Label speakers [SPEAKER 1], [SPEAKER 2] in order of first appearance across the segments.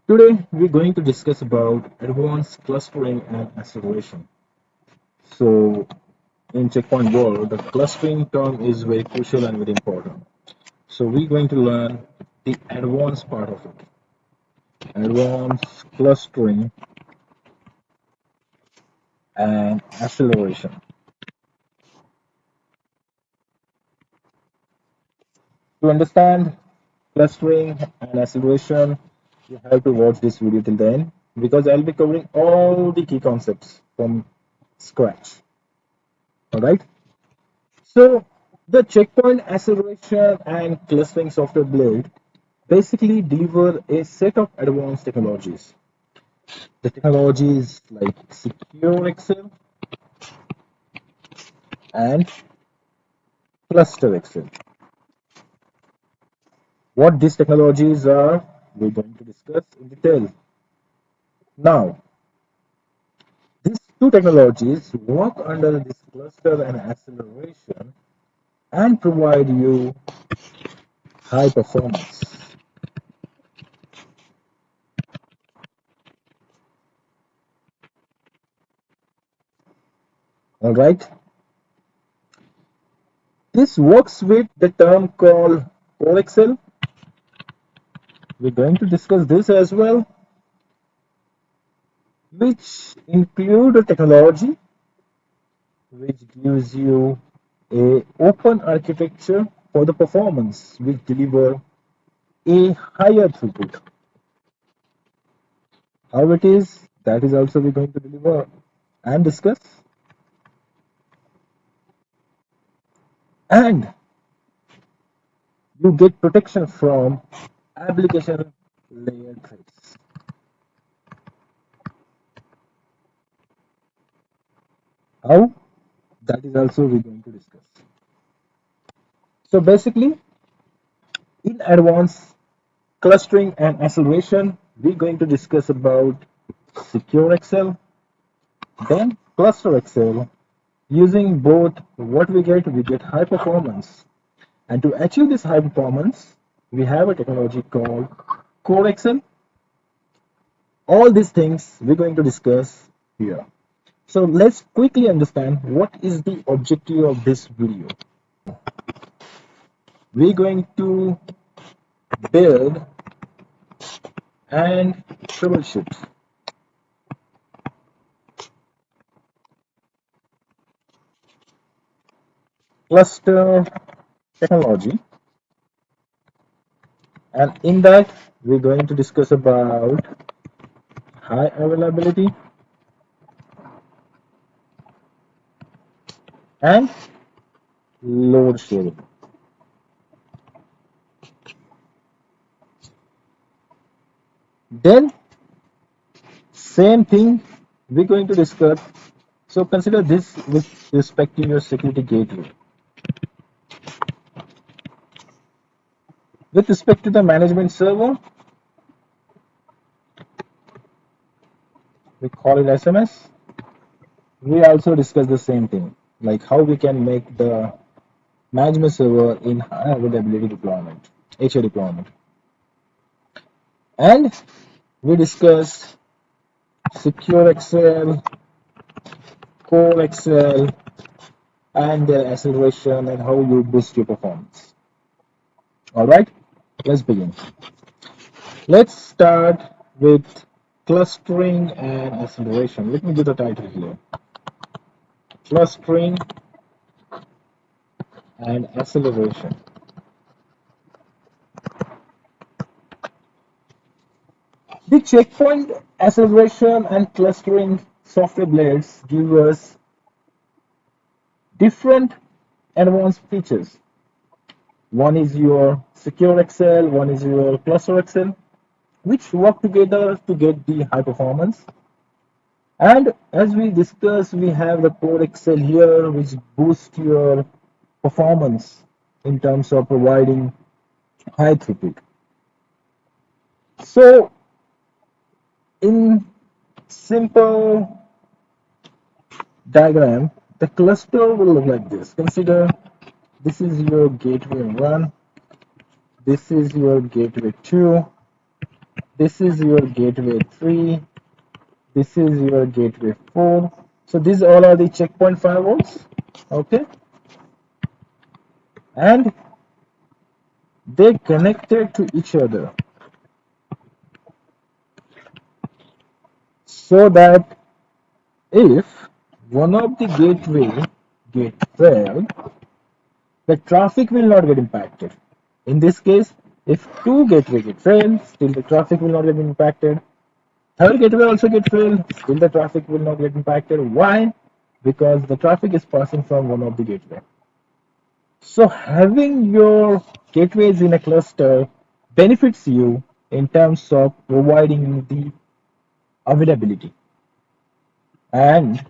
[SPEAKER 1] Today we're going to discuss about advanced clustering and acceleration. So in checkpoint world, the clustering term is very crucial and very important. So we're going to learn the advanced part of it. Advanced clustering and acceleration. To understand clustering and acceleration, you have to watch this video till the end because I'll be covering all the key concepts from scratch. Alright? So the checkpoint acceleration and clustering software blade basically deliver a set of advanced technologies. The technologies like secure Excel and cluster Excel. What these technologies are, we're going to discuss in detail. Now, these two technologies work under this cluster and acceleration and provide you high performance. All right. This works with the term called core Excel. We're going to discuss this as well, which include a technology which gives you a open architecture for the performance, which deliver a higher throughput. How it is, that is also we're going to deliver and discuss. And you get protection from application layer threats. How? That is also we're going to discuss. So basically, in advanced clustering and acceleration, we're going to discuss about secure Excel, then cluster Excel. Using both, what we get high performance. And to achieve this high performance, we have a technology called core Excel. All these things we're going to discuss here. So let's quickly understand what is the objective of this video. We're going to build and troubleshoot cluster technology, and in that we're going to discuss about high availability and load sharing. Then same thing we're going to discuss. So consider this with respect to your security gateway. With respect to the management server, we call it SMS. We also discuss the same thing, like how we can make the management server in high availability deployment, HA deployment. And we discuss secure Excel, core Excel, and their acceleration and how you boost your performance. All right, let's begin. Let's start with clustering and acceleration. Let me do the title here. Clustering and acceleration. The checkpoint acceleration and clustering software blades give us different advanced features. One is your secure Excel, one is your cluster Excel, which work together to get the high performance. And as we discussed, we have the core Excel here, which boosts your performance in terms of providing high throughput. So in simple diagram, the cluster will look like this. Consider this is your gateway 1, this is your gateway 2, this is your gateway 3, this is your gateway 4. So these all are the checkpoint firewalls, okay, and they connected to each other so that if one of the gateway get failed, the traffic will not get impacted. In this case, if two gateway get failed, still the traffic will not get impacted. Third gateway also get failed, still the traffic will not get impacted. Why? Because the traffic is passing from one of the gateway. So having your gateways in a cluster benefits you in terms of providing the availability. And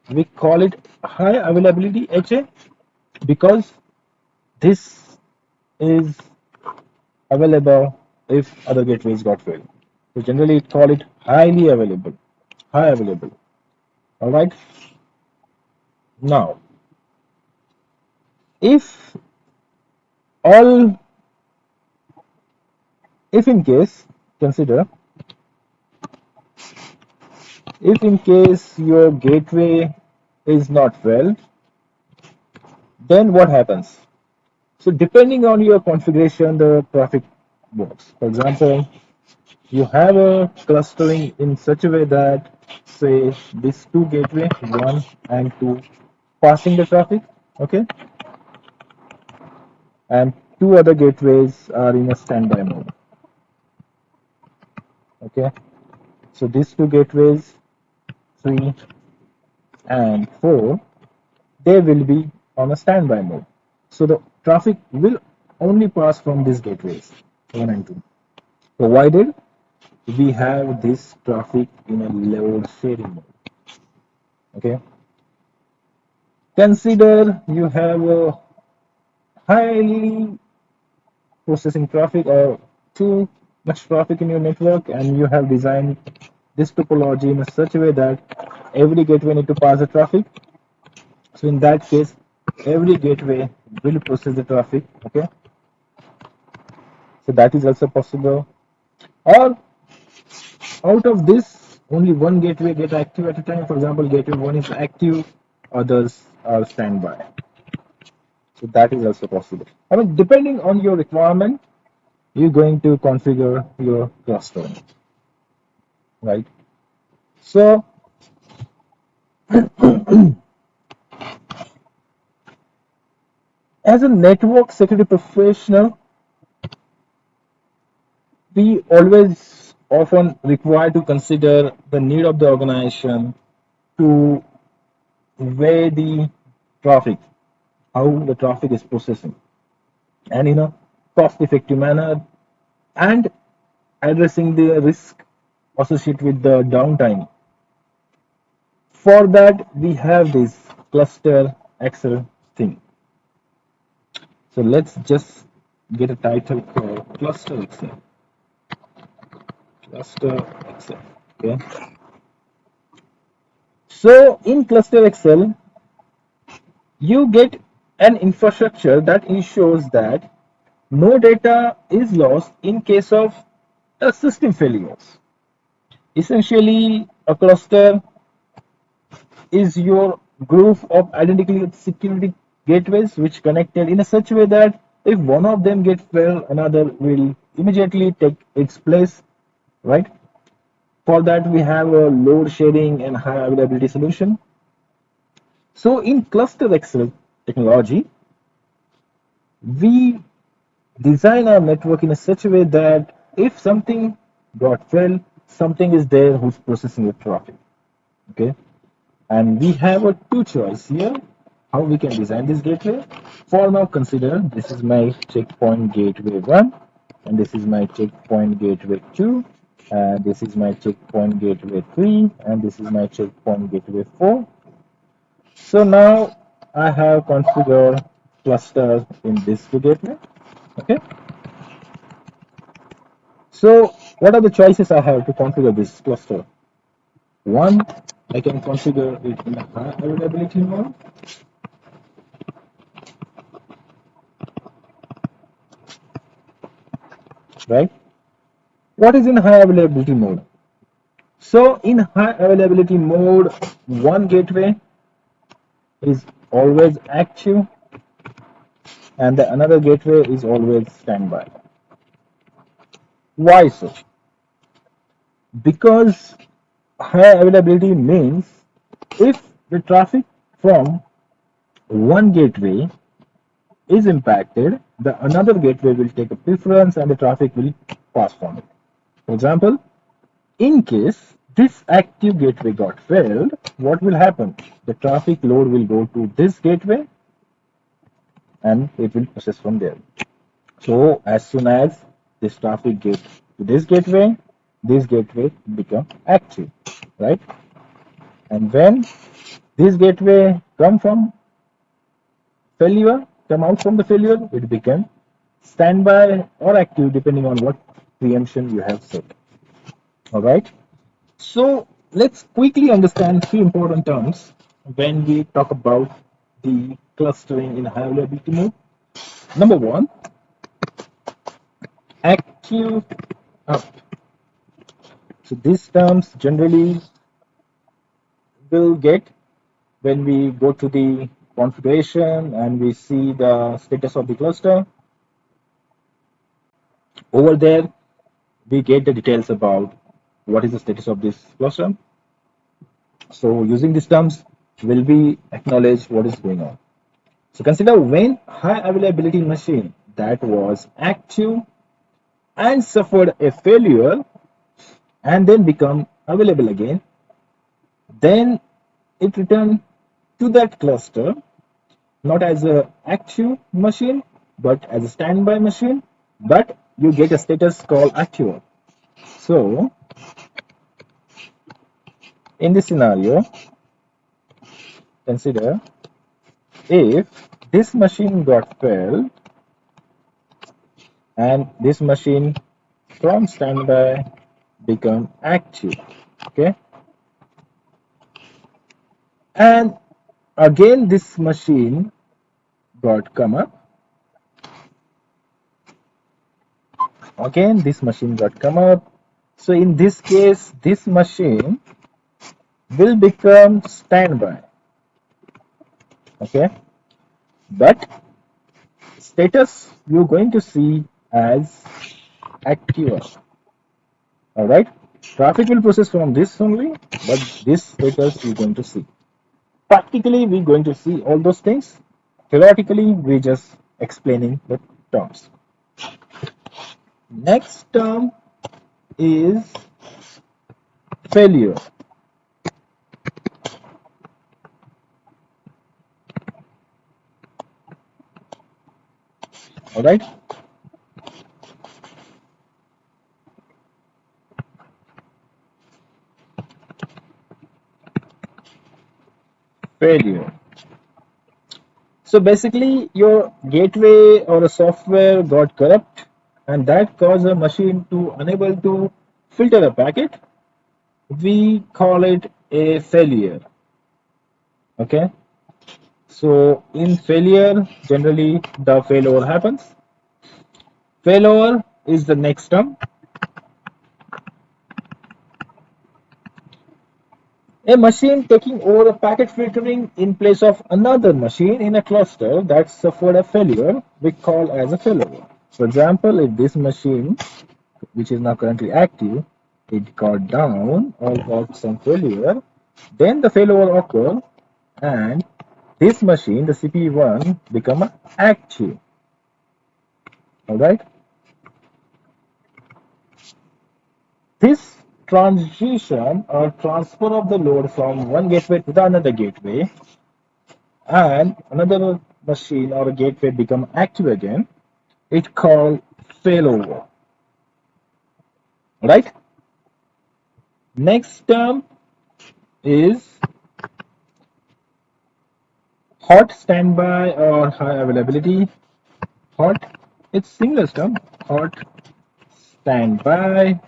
[SPEAKER 1] we call it high availability HA because this is available if other gateways got failed. So generally it call it highly available, high available. All right. Now, if all, if in case, consider, if in case your gateway is not well, then what happens? So depending on your configuration, the traffic works. For example, you have a clustering in such a way that, say, these two gateway, 1 and 2, passing the traffic, okay, and two other gateways are in a standby mode, okay. So these two gateways, 3 and 4, they will be on a standby mode. So the traffic will only pass from these gateways, 1 and 2, provided we have this traffic in a load sharing mode, okay. Consider you have a highly processing traffic or too much traffic in your network, and you have designed this topology in such a way that every gateway need to pass the traffic. So in that case, every gateway will process the traffic, okay. So that is also possible. Or out of this, only one gateway get active at a time. For example, gateway 1 is active, others are standby. So that is also possible. I mean, depending on your requirement, you're going to configure your cluster, right? So as a network security professional, we always often require to consider the need of the organization to weigh the traffic, how the traffic is processing, and in a cost effective manner, and addressing the risk associated with the downtime. For that, we have this cluster Excel thing. So let's just get a title called cluster Excel. Cluster Excel. Okay. So in cluster Excel, you get an infrastructure that ensures that no data is lost in case of a system failures. Essentially, a cluster is your group of identical security gateways which connected in a such way that if one of them gets failed, another will immediately take its place, right? For that, we have a load sharing and high availability solution. So in cluster Excel technology, we design our network in a such a way that if something got failed, something is there who's processing the traffic, okay. And we have a two choice here how we can design this gateway. For now, consider this is my checkpoint gateway 1, and this is my checkpoint gateway 2, and this is my checkpoint gateway 3, and this is my checkpoint gateway 4. So now I have configured clusters in this gateway, okay. So what are the choices I have to configure this cluster? One, I can configure it in a high availability mode. Right? What is in high availability mode? So in high availability mode, one gateway is always active and the another gateway is always standby. Why so? Because high availability means if the traffic from one gateway is impacted, the another gateway will take a preference and the traffic will pass from it. For example, in case this active gateway got failed, what will happen? The traffic load will go to this gateway and it will process from there. So as soon as this traffic gets to this gateway become active, right? And when this gateway come out from the failure, it became standby or active depending on what preemption you have set. All right. So let's quickly understand three important terms when we talk about the clustering in high availability mode. Number one, active up. So these terms generally will get when we go to the configuration and we see the status of the cluster. Over there, we get the details about what is the status of this cluster. So using these terms, will we acknowledge what is going on? So consider when high availability machine that was active and suffered a failure and then become available again, then it returned to that cluster not as a active machine but as a standby machine, but you get a status called active. So in this scenario, consider if this machine got failed and this machine from standby become active, okay, and again this machine got come up, so in this case this machine will become standby, okay, but status you're going to see as active. All right, traffic will process from this only, but this status you're going to see. Practically we're going to see all those things. Theoretically we're just explaining the terms. Next term is failure. All right, failure. So basically your gateway or a software got corrupt and that caused a machine to unable to filter a packet. We call it a failure. Okay, so in failure generally the failover happens. Failover is the next term. A machine taking over a packet filtering in place of another machine in a cluster that suffered a failure we call as a failover. For example, if this machine, which is now currently active, it got down or got some failure, then the failover occur and this machine, the CP1, become active. Alright? This transition or transfer of the load from one gateway to the another gateway and another machine or a gateway become active again, it called failover. Right? Next term is hot standby or high availability. Hot, it's similar term, hot standby,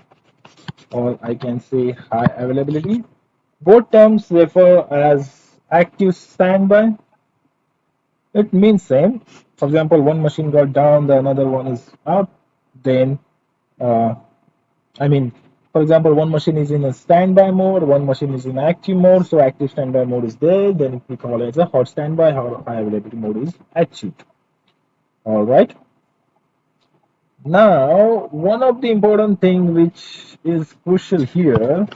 [SPEAKER 1] or I can say high availability. Both terms refer as active standby. It means same. For example, one machine got down, the another one is up, then uh, I mean, for example, one machine is in a standby mode, one machine is in active mode. So active standby mode is there. Then we call it as a hot standby. High availability mode is active. All right. Now, one of the important thing which is crucial here,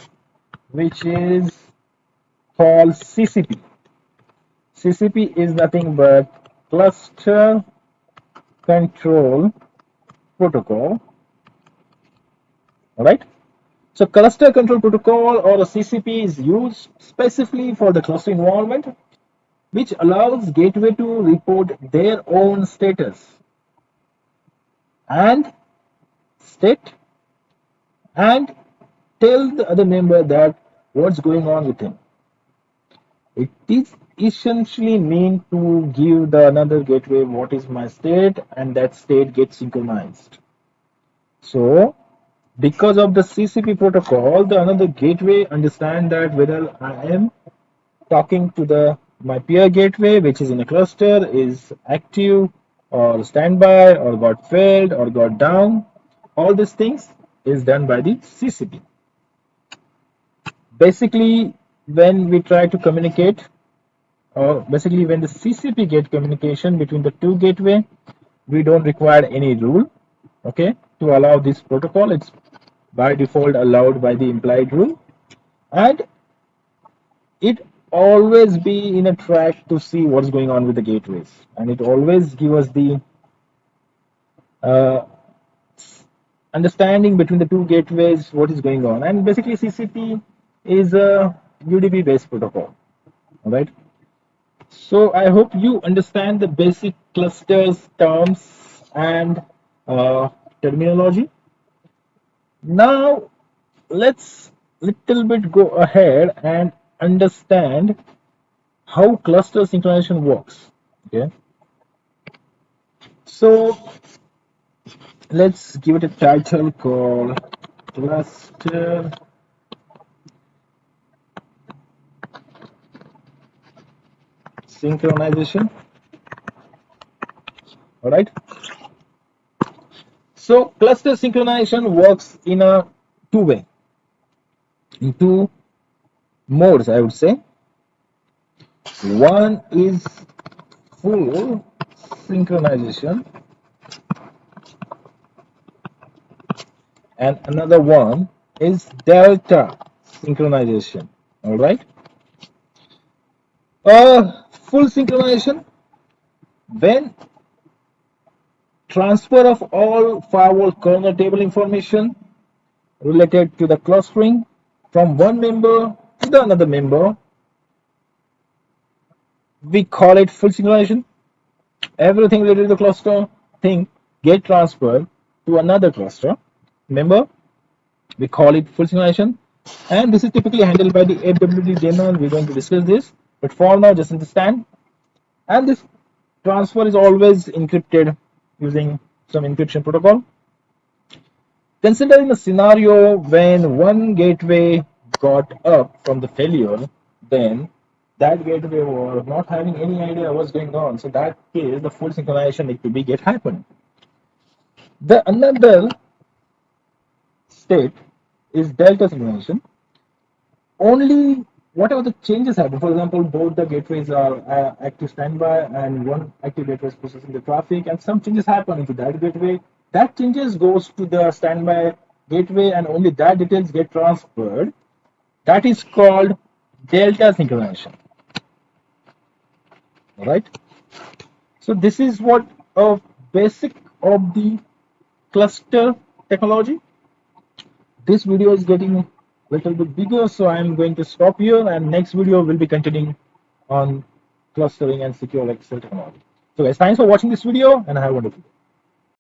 [SPEAKER 1] which is called CCP. CCP is nothing but cluster control protocol. All right. So cluster control protocol or a CCP is used specifically for the cluster environment, which allows gateway to report their own status and state and tell the other member that what's going on with him. It is essentially mean to give the another gateway what is my state, and that state gets synchronized. So because of the CCP protocol, the another gateway understand that whether I am talking to the my peer gateway, which is in a cluster, is active or standby or got failed or got down. All these things is done by the CCP. Basically, when we try to communicate, or basically when the CCP get communication between the two gateway, we don't require any rule, okay, to allow this protocol. It's by default allowed by the implied rule, and it always be in a track to see what's going on with the gateways, and it always give us the uh, understanding between the two gateways what is going on. And basically CCP is a UDP based protocol. All right, so I hope you understand the basic clusters terms and terminology. Now let's little bit go ahead and understand how cluster synchronization works. Okay, so let's give it a title called cluster synchronization. All right, so cluster synchronization works in a two-way, in two modes, I would say. One is full synchronization and another one is delta synchronization. All right, full synchronization, when transfer of all firewall kernel table information related to the clustering from one member to the another member, we call it full synchronization. Everything related to the cluster thing get transferred to another cluster member, we call it full synchronization. And this is typically handled by the FWD daemon. We're going to discuss this, but for now just understand. And this transfer is always encrypted using some encryption protocol. Considering a scenario when one gateway got up from the failure, then that gateway was not having any idea what's going on. So that case, the full synchronization need to be get happen. The another state is delta synchronization. Only whatever the changes happen. For example, both the gateways are active standby, and one active gateway is processing the traffic, and some changes happen into that gateway. That changes goes to the standby gateway, and only that details get transferred. That is called delta synchronization. All right. So this is what a basic of the cluster technology. This video is getting a little bit bigger, so I'm going to stop here, and next video will be continuing on clustering and secure XL technology. So guys, thanks for watching this video, and have a wonderful day.